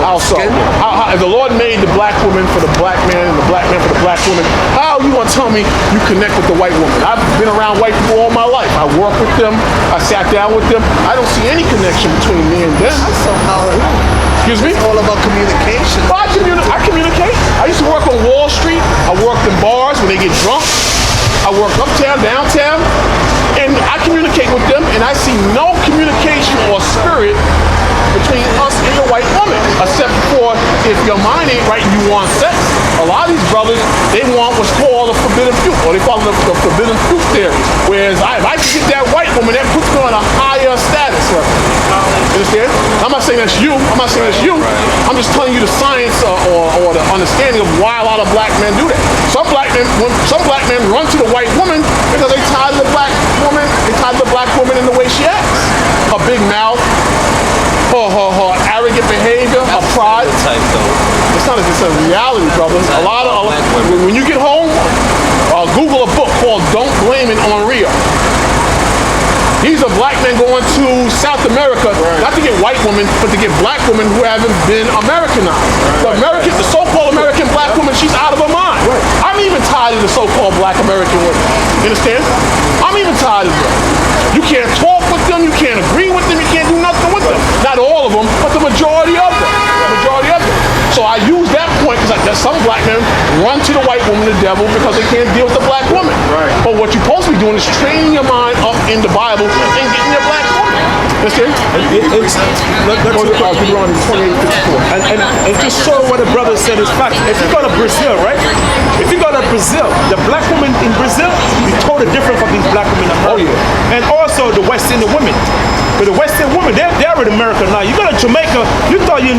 How so? If the Lord made the black woman for the black man and the black man for the black woman, how are you going to tell me you connect with the white woman? I've been around white people all my life. I work with them. I sat down with them. I don't see any connection between me and them. Excuse me? It's all about communication. Well, I communicate. I used to work on Wall Street. I worked in bars when they get drunk. I work uptown, downtown, and I communicate with them, and I see no communication or spirit between us and the white woman, except for if your mind ain't right and you want sex. A lot of these brothers, they want what's called a forbidden fruit, or they call it the forbidden fruit theory. Whereas if I can get that white woman, that puts me on a higher status level. You understand? I'm not saying that's you. I'm not saying that's you. I'm just telling you the science or the understanding of why a lot of black men do that. Some black men run to the white woman because they tired of the black woman. They tired of the black woman in the way she acts. Her big mouth, her arrogant behavior, her pride. It's not. It's a reality, brother. When you get home, Google a book called "Don't Blame It on Rio." These are black men going to South America, not to get white women, but to get black women who haven't been Americanized. The so-called American black woman, she's out of her mind. I'm even tired of the so-called black American women. You understand? I'm even tired of them. You can't talk with them, you can't agree with them, you can't do nothing with them. Not all of them, but the majority of them. So I use that point because some black men run to the white woman, the devil, because they can't deal with the black woman. But what you're supposed to be doing is training your mind up in the Bible and getting your black woman. Understand? And just show what the brother said is fact. If you go to Brazil, right? If you go to Brazil, the black woman in Brazil is totally different from these black women in America. And also the West Indian women. But the West Indian women, they're in America now. You go to Jamaica, you thought you,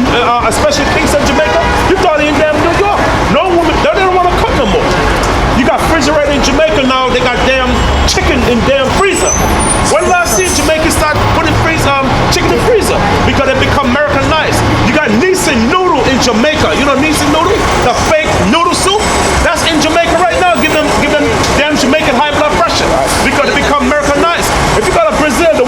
especially Kings of Jamaica, you thought you in damn New York. No woman, they don't want to cook no more. You got refrigerator in Jamaica now, they got damn chicken in damn freezer. When did I see Jamaica start putting chicken in freezer? Because they become Americanized. You got Nissan noodle in Jamaica. You know Nissan noodle? The fake noodle soup? That's in Jamaica right now. Give them damn Jamaican high blood pressure. Because they become Americanized. If you go to Brazil, the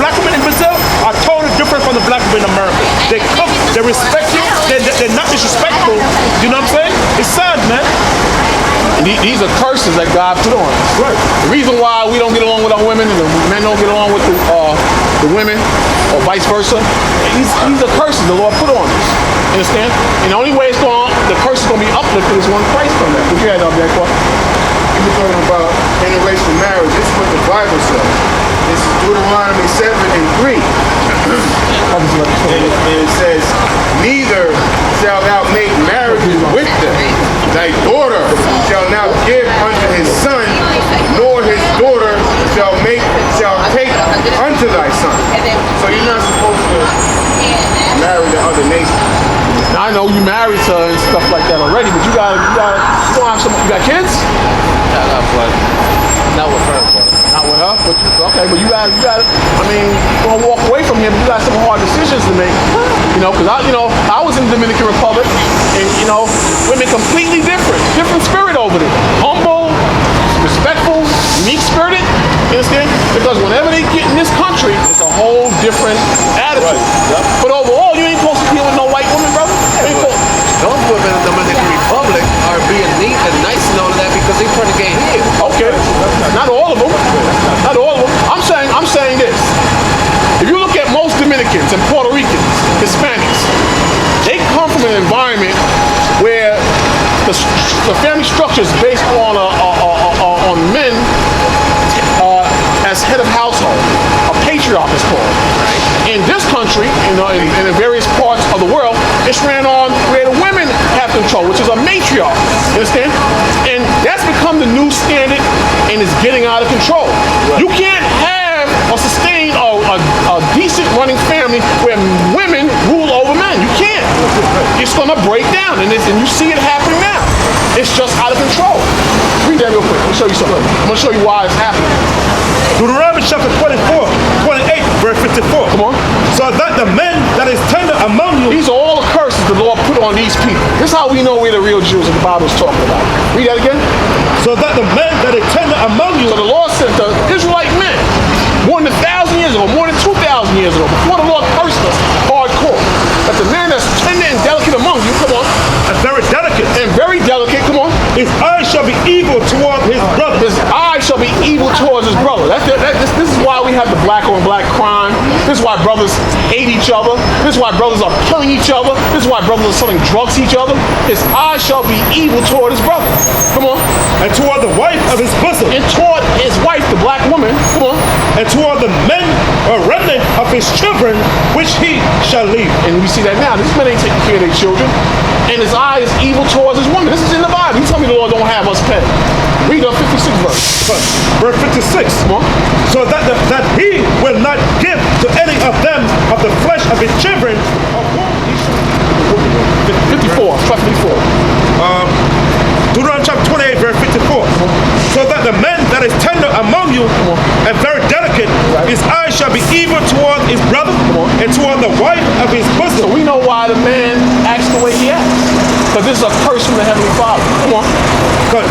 black women in Brazil are totally different from the black women in America. They cook, they respect you, they're not disrespectful. You know what I'm saying? It's sad, man. These are curses that God put on us. Right. The reason why we don't get along with our women and the men don't get along with the women, or vice versa, these are curses the Lord put on us. Understand? And the only way the curse is going to be uplifted is when Christ comes back. What you had up there, Clark? You were talking about interracial marriage. This is what the Bible says. This is Deuteronomy 7:3. And it says, neither shalt thou make marriages with them. Thy daughter shall not give unto his son, nor his daughter shall take unto thy son. So you're not supposed to marry the other nation. Now I know you married to her and stuff like that already, but you don't have you got kids? Not with her, but not with her. But you got. I mean, you're gonna walk away from here, but you got some hard decisions to make. Because I was in the Dominican Republic, and women completely different spirit over there. Humble, respectful, unique spirited. You understand? Because whenever they get in this country, it's a whole different attitude. But overall, you ain't supposed to deal with no white woman, brother. those women in the Dominican Republic are being neat and nice and all of that because they trying to get here. Okay, not all of them. Not all of them. I'm saying this. If you look at most Dominicans and Puerto Ricans, Hispanics, they come from an environment where the family structure is based on men as head of household. A patriarch is called. In this country, in various parts of the world, it's ran on where the women have control, which is a matriarch. You understand? And that's become the new standard, and it's getting out of control. You can't have or sustain a decent running family where women rule over men. You can't. It's going to break down, and you see it happening now. It's just out of control. Read that real quick. Let me show you something. I'm going to show you why it's happening. Deuteronomy chapter 28, verse 54. Come on. So that the men that is tender among you. These are all the curses the Lord put on these people. This is how we know we're the real Jews that the Bible is talking about. Read that again. So that the men that is tender among you. So the Lord sent the Israelite men more than 1,000 years ago, more than 2,000 years ago, before the Lord cursed us hardcore. That the men that's we have the black on black crime. This is why brothers hate each other. This is why brothers are killing each other. This is why brothers are selling drugs to each other. His eye shall be evil toward his brother. Come on. And toward the wife of his bosom. And toward his wife, the black woman. Come on. And toward the men or remnant of his children, which he shall leave. And we see that now. These men ain't taking care of their children. And his eye is evil towards his woman. This is in the Bible. You tell me the Lord don't have us pay. Read the 56 verse. Verse 56. Come on. So that he will not give to any of them of the flesh of his children. 54. Try 54. Deuteronomy chapter 28, verse 54. So that the man that is tender among you and very delicate, his eyes shall be evil toward his brother and toward the wife of his bosom. So we know why the man acts the way he acts. Because this is a curse from the Heavenly Father. Come on. Good.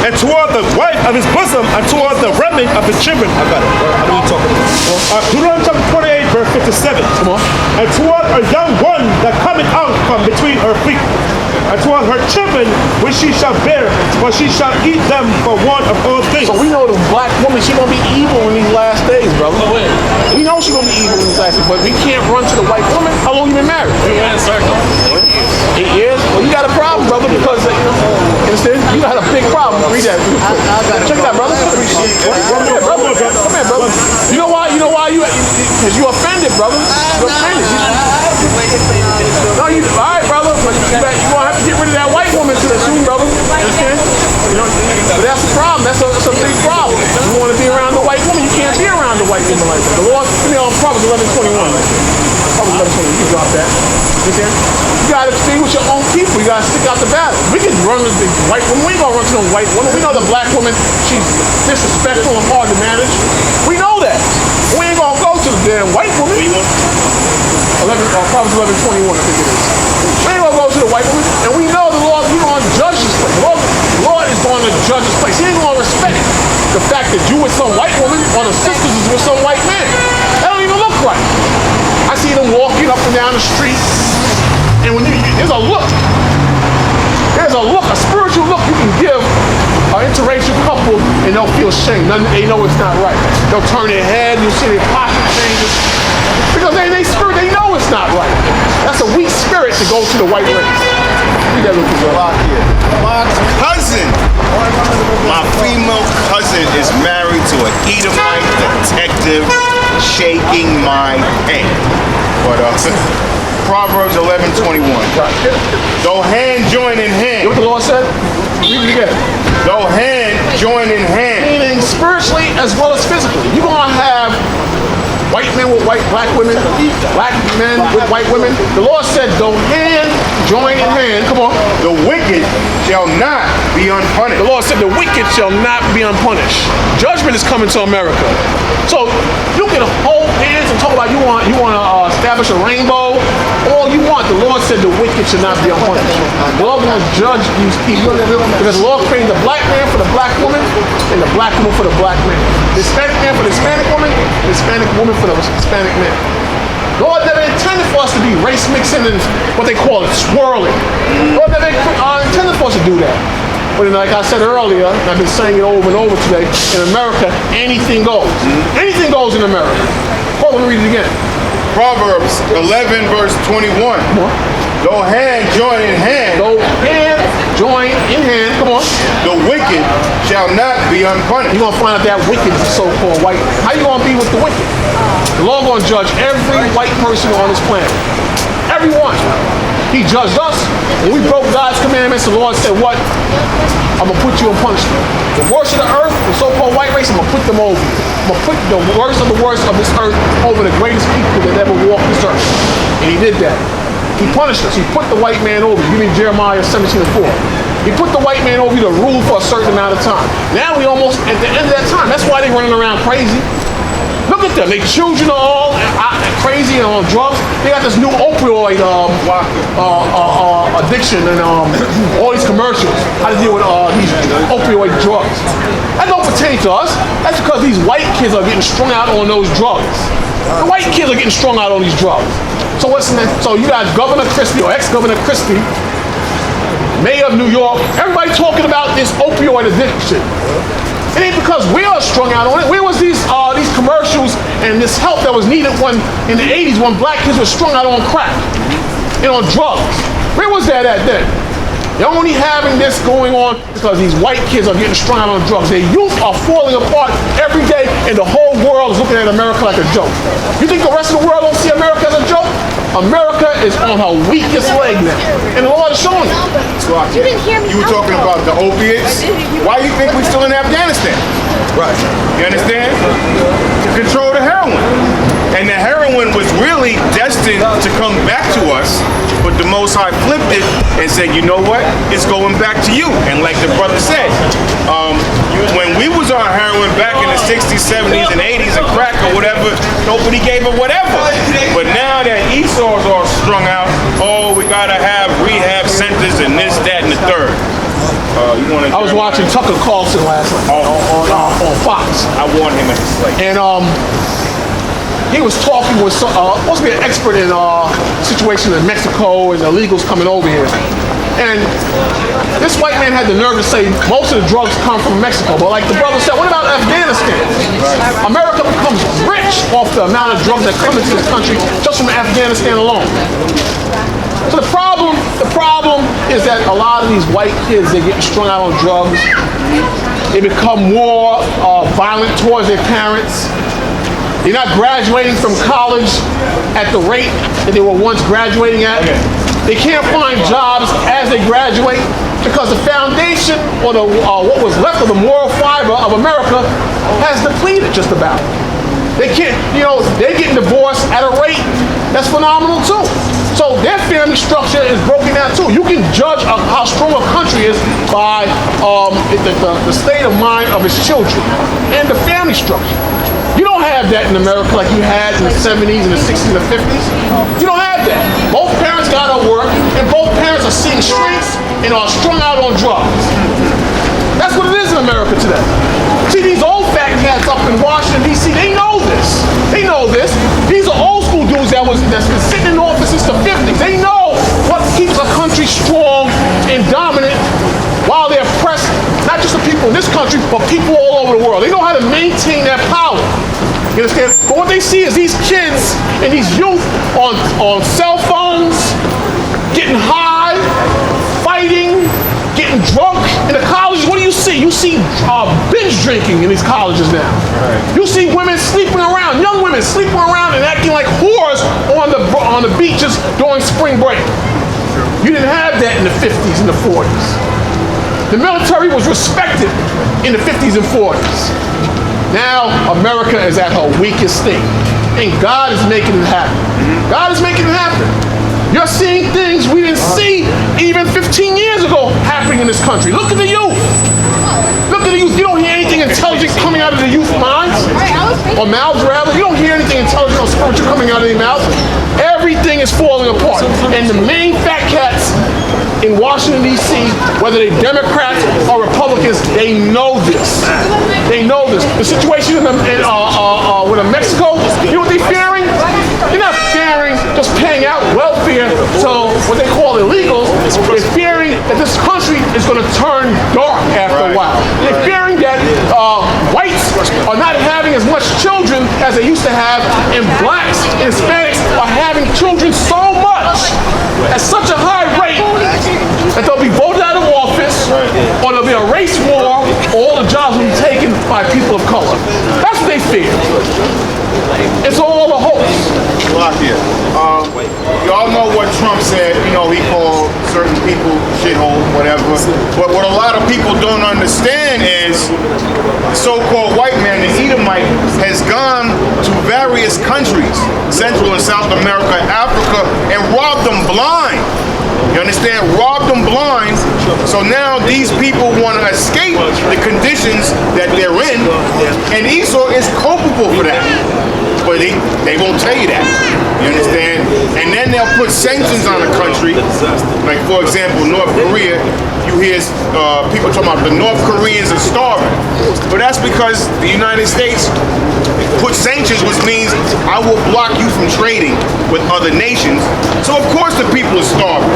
And toward the wife of his bosom and toward the remnant of his children. I got it. I know you're talking about. Deuteronomy chapter 28, verse 57. Come on. And toward a young one that cometh out from between her feet. And toward her children, which she shall bear, for she shall eat them for want of all things. So we know the black woman, she's going to be evil in these last days, brother. We know she's going to be evil in these last days, but we can't run to the white woman. How long you been married? 8 years. Well, you got a problem, brother, because, understand? You got a big problem. Read that. Check it out, brother. Come here, brother. Come here, brother. You know why? Because you offended, brother. You offended. No, all right, brother. But you're going to have to get rid of that white woman soon, brother. Understand? But that's the problem. That's a big problem. You want to be around the white woman, you can't be around the white woman like that. The Lord, Proverbs 11:21. Proverbs 11:21. You drop that. Understand? You got to stay with your own people. You got to stick out the battle. We can run with the white woman. We ain't going to run to no white woman. We know the black woman, she's disrespectful and hard to manage. We know that. We ain't going to go to the damn white woman. Proverbs 11:21, I think it is. We ain't going to go to the white woman. And we know the Lord, He's going to judge this place. The Lord is going to judge this place. He ain't going to respect the fact that you with some white woman or the sisters is with some white man. That don't even look right. I see them walking up and down the street, and when there's a look, a spiritual look you can give an interracial couple, and they'll feel shame. They know it's not right. They'll turn their head, you'll see their posture changes, because they spirit, they know it's not right. That's a weak spirit to go to the white race. Read that, Lucas. My cousin, my female cousin is married to an Edomite detective, shaking my head. But Proverbs 11:21. Though hand join in hand. You know what the Lord said? Read it again. Though hand join in hand. Meaning spiritually as well as physically. You're going to have white men with black women, black men with white women. The Lord said, though hand join in hand, come on. The wicked shall not be unpunished. The Lord said, the wicked shall not be unpunished. Judgment is coming to America. So you can hold hands and talk about you want to establish a rainbow, all you want. The Lord said the wicked should not be unpunished. The Lord won't judge these people because the Lord created the black man for the black woman and the black woman for the black man. The Hispanic man for the Hispanic woman, the Hispanic woman for the Hispanic man. Lord never intended for us to be race mixing and what they call it swirling. Lord never intended for us to do that. But like I said earlier, and I've been saying it over and over today, in America, anything goes. Anything goes in America. Hold on, let me read it again. Proverbs 11 verse 21. Though hand join in hand. Though hand join in hand, come on. The wicked shall not be unpunished. You're going to find out that wicked is so-called white. How you going to be with the wicked? The Lord going to judge every white person on this planet. Everyone. He judged us. When we broke God's commandments, the Lord said, what? I'm going to put you in punishment. The worst of the earth, the so-called white race, I'm going to put them over you. I'm going to put the worst of this earth over the greatest people that ever walked this earth. And he did that. He punished us. He put the white man over you. Give me Jeremiah 17:4. He put the white man over you to rule for a certain amount of time. Now we almost at the end of that time. That's why they're running around crazy. Look at them. Their children are all crazy and on drugs. They got this new opioid addiction and all these commercials. How to deal with these opioid drugs. That don't pertain to us. That's because these white kids are getting strung out on those drugs. The white kids are getting strung out on these drugs. So so you got Governor Christie or ex-Governor Christie, Mayor of New York, everybody talking about this opioid addiction. It ain't because we are strung out on it. Where was these commercials and this help that was needed when in the 80s when black kids were strung out on crack and on drugs. Where was that at then? They're only having this going on because these white kids are getting strung out on drugs. Their youth are falling apart every day, and the whole world is looking at America like a joke. You think the rest of the world don't see America as a joke? America is on her weakest leg now, and the Lord is showing it. You didn't hear me. You were talking about the opiates. Why do you think we're still in Afghanistan? Right. You understand? To control the heroin. And the heroin was really destined to come back to us, but the Most High flipped it and said, you know what? It's going back to you. And like the brother said, when we was on heroin back in the 60s, 70s, and 80s, and crack or whatever, nobody gave a whatever. But now that Esau's all strung out, oh, we gotta have rehab centers and this, that, and the third. I was watching Tucker Carlson last night on Fox. I want him at the slate. And he was talking with supposed to be an expert in situations in Mexico and illegals coming over here. And this white man had the nerve to say most of the drugs come from Mexico. But like the brother said, what about Afghanistan? Right. America becomes rich off the amount of drugs that come into this country just from Afghanistan alone. So the problem is that a lot of these white kids, they're getting strung out on drugs. They become more violent towards their parents. They're not graduating from college at the rate that they were once graduating at. They can't find jobs as they graduate because the foundation or the what was left of the moral fiber of America has depleted just about. They can't, they're getting divorced at a rate that's phenomenal too. So their family structure is broken down too. You can judge how strong a country is by the state of mind of its children and the family structure. You don't have that in America like you had in the 70s and the 60s and the 50s. You don't have that. Both parents got to work, and both parents are seeing streets and are strung out on drugs. That's what it is in America today. See, these old fat cats up in Washington, D.C., they know this. They know this. These are old school dudes that's been sitting in office since the 50s. They know what keeps a country strong and dominant while they oppress not just the people in this country, but people all over the world. They know how to maintain that power. You understand? But what they see is these kids and these youth on cell phones, getting high, fighting, getting drunk. In the colleges, what do you see? You see binge drinking in these colleges now. Right. You see women sleeping around, young women sleeping around and acting like whores on the beaches during spring break. You didn't have that in the 50s and the 40s. The military was respected in the 50s and 40s. Now, America is at her weakest state, and God is making it happen. God is making it happen. You're seeing things we didn't see even 15 years ago happening in this country. Look at the youth. Look at the youth. You don't hear anything intelligent coming out of the youth minds, or mouths rather. You don't hear anything intelligent or spiritual coming out of their mouths. Everything is falling apart. And the main fat cats in Washington, D.C., whether they're Democrats or Republicans, they know this. They know this. The situation with Mexico, you know what they're fearing? They're not fearing just paying out welfare to what they call illegals. They're fearing that this country is going to turn dark after a while. They're fearing that whites are not having as much children as they used to have, and blacks and Hispanics are having children so much at such a high rate that they'll be voted out of office, or there'll be a race war, or all the jobs will be taken by people of color. That's what they fear. It's all a hoax. Y'all know what Trump said. He called certain people shitholes, whatever. But what a lot of people don't understand is the so-called white man, the Edomite, has gone to various countries, Central and South America, Africa, and robbed them blind. You understand? Robbed them blind. So now these people want to escape the conditions that they're in, and Esau is culpable for that. But they won't tell you that. You understand? And then they'll put sanctions on a country. Like, for example, North Korea. You hear people talking about the North Koreans are starving. But that's because the United States put sanctions, which means I will block you from trading with other nations. So, of course, the people are starving.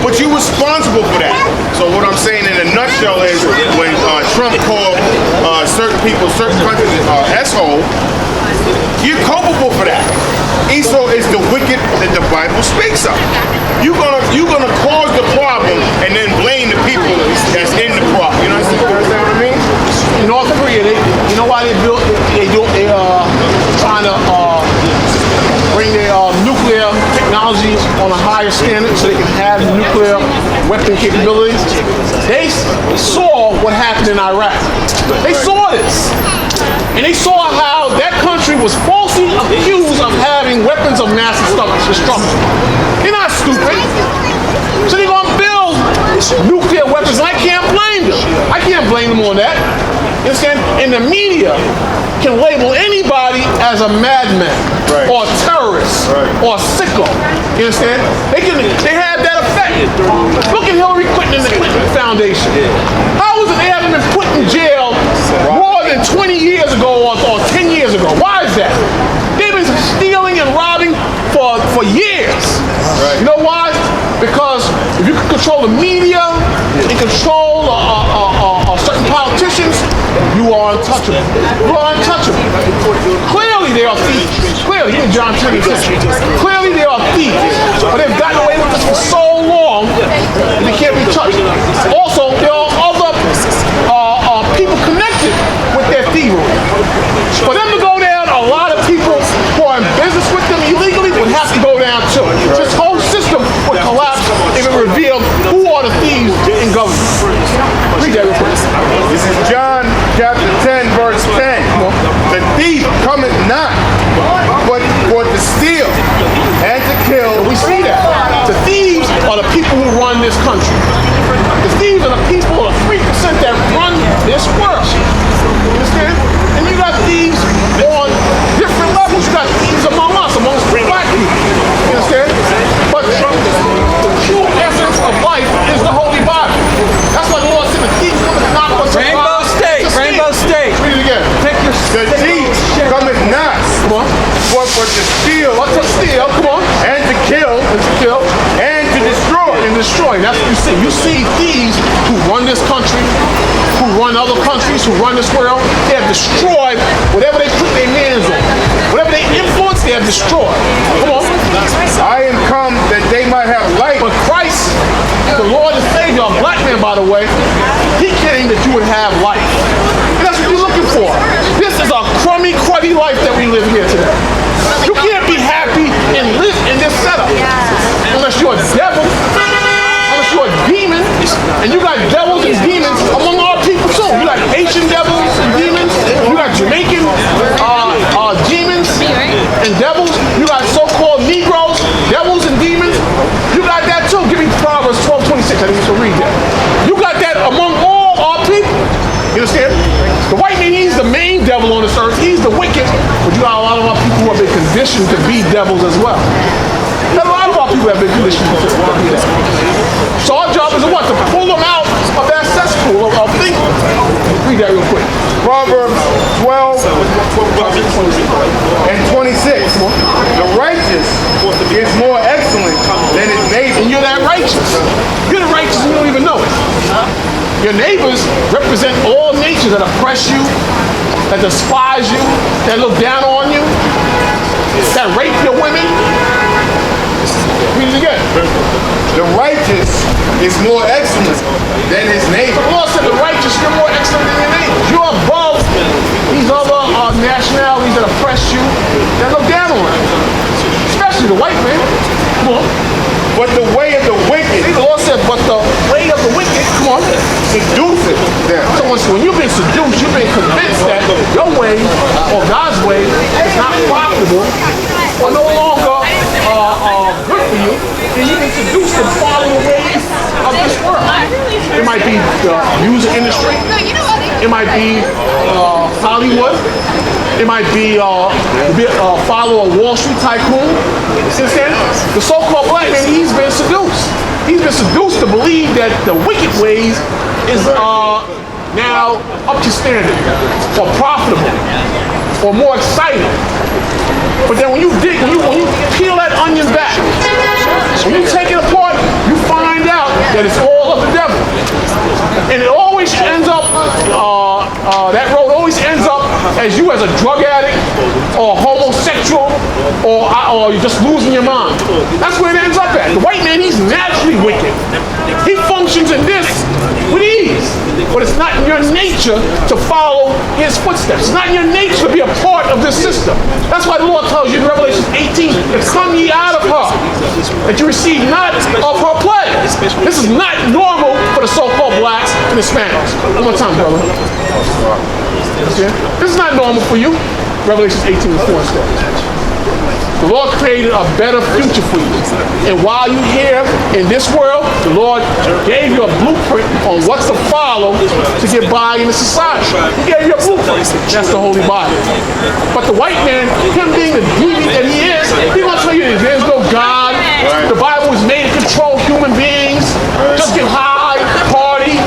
but you responsible for that. So what I'm saying in a nutshell is when Trump called certain people, certain countries asshole, you're culpable for that. Esau is the wicked that the Bible speaks of. You're gonna cause the problem and then blame the people that's in the problem. You understand what I mean? In North Korea, you know why they trying to bring their nuclear technology on a higher standard so they can have nuclear weapon capabilities? They saw what happened in Iraq. They saw this. And they saw how that country was falsely accused of having weapons of mass destruction. They're not stupid. So they're going to build nuclear weapons, and I can't blame them. I can't blame them on that. You understand? And the media can label anybody as a madman, right, or a terrorist, right, or a sicko. You understand? They have that effect. Look at Hillary Clinton and the Clinton Foundation. How is it they haven't been put in jail more than 20 years ago or 10 years ago? Why is that? They've been stealing and robbing for years. Right. You know why? Because if you can control the media and control certain politicians, you are untouchable. You are untouchable. Clearly they are thieves. Clearly, even John 10:10. Clearly they are thieves. But they've gotten away with this for so long that they can't be touched. Also, there are other people connected with their thievery. For them to go down, a lot of people who are in business with them illegally would have to go down too. This whole system would collapse if it revealed who are the thieves in government. Read that real quick. This is John chapter 10, verse 10. The thief cometh not, but for to steal and to kill. We see that. The thieves are the people who run this country. The thieves are the people, the 3% that run this world. You understand? And you got thieves on different levels. You got thieves among us, amongst black people. You understand? But the true essence of life is the Holy Bible. That's why the Lord said the thief cometh not but to Rainbow rob, State, to steal. Rainbow State. Read it again. Take your The thief cometh not, Come on. but for to steal But to steal, come on. and to kill And to kill. and to destroy. And destroy. That's what you see. You see thieves who run this country, who run other countries, who run this world. They have destroyed whatever they put their hands on. Whatever they influence, they have destroyed. Come on. I am come that they might have life. But Christ, the Lord and Savior, a black man, by the way, he came that you would have life. And that's what you're looking for. This is a crummy, cruddy life that we live here today. You can't be happy and live in this setup unless you're a devil, unless you're a demon, and you got devils and demons among our people too. You got Haitian devils and demons, you got Jamaican demons and devils, you got so-called Negroes, devils and demons. You got that too. Give me Proverbs 12:26. I need you to read that. You got that among all our people. You understand? The white man, he's the main devil on this earth. He's the wicked. But you got a lot of our people who have been conditioned to be devils as well. A lot of our people have been conditioned to be devils. So our job is what? To pull them out of that cesspool of thinking. Read that real quick. Proverbs 12 and 26. The righteous is more excellent than his neighbor. And you're that righteous. You're the righteous and you don't even know it. Your neighbors represent all nations that oppress you, that despise you, that look down on you, that rape your women. Read it again. The righteous is more excellent than his neighbor. The Lord said the righteous, you're more excellent than your neighbors. You're above these other nationalities that oppress you, that look down on you. Especially the white man. Come on. But the way of the wicked, See, the Lord said, but the way of the wicked, come on, seduceth them. So when you've been seduced, you've been convinced that your way or God's way is not profitable or no longer good for you, and you've been seduced to follow the ways of this world. It might be the music industry. It might be Hollywood. It might be follow a Wall Street tycoon. Understand? The so-called black man, he's been seduced. He's been seduced to believe that the wicked ways is now up to standard, or profitable, or more exciting. But then when you dig, when you peel that onion back, when you take it apart, you find out that it's all of the devil. And it always ends up, that road always ends up as you as a drug addict or homosexual or you're just losing your mind. That's where it ends up at. The white man, he's naturally wicked. He functions in this with ease. But it's not in your nature to follow his footsteps. It's not in your nature to be a part of this system. That's why the Lord tells you in Revelation 18, to come ye out of her, that you receive not of her plagues. This is not normal for the so-called blacks and Hispanics. One more time, brother. Okay? This is not normal for you. Revelation 18 and 4 says. The Lord created a better future for you. And while you're here in this world, the Lord gave you a blueprint on what to follow to get by in the society. He gave you a blueprint. That's the Holy Bible. But the white man, him being the deviant that he is, he's going to tell you there's no God. The Bible was made to control human beings. Just get high, party,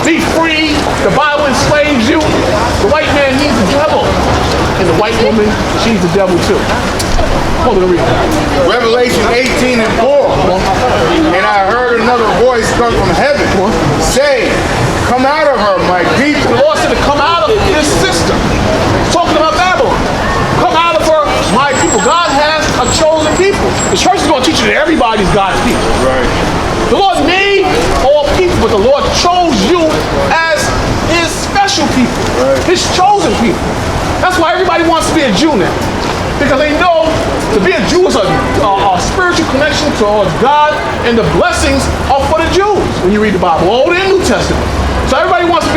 be free. The Bible enslaves you. The white man, he's the devil. And the white woman, she's the devil too. Hold on, read. Revelation 18 and 4. And I heard another voice come from heaven, saying, come out of her, my people. The Lord said to come out of this system. Talking about Babylon. Come out of her, my people. God has a chosen people. The church is going to teach you that everybody's God's people. Right. The Lord made all people, but the Lord chose you as his special people. Right. His chosen people. That's why everybody wants to be a Jew now. Because they know to be a Jew is a spiritual connection towards God, and the blessings are for the Jews when you read the Bible, Old and New Testament. So everybody wants to be a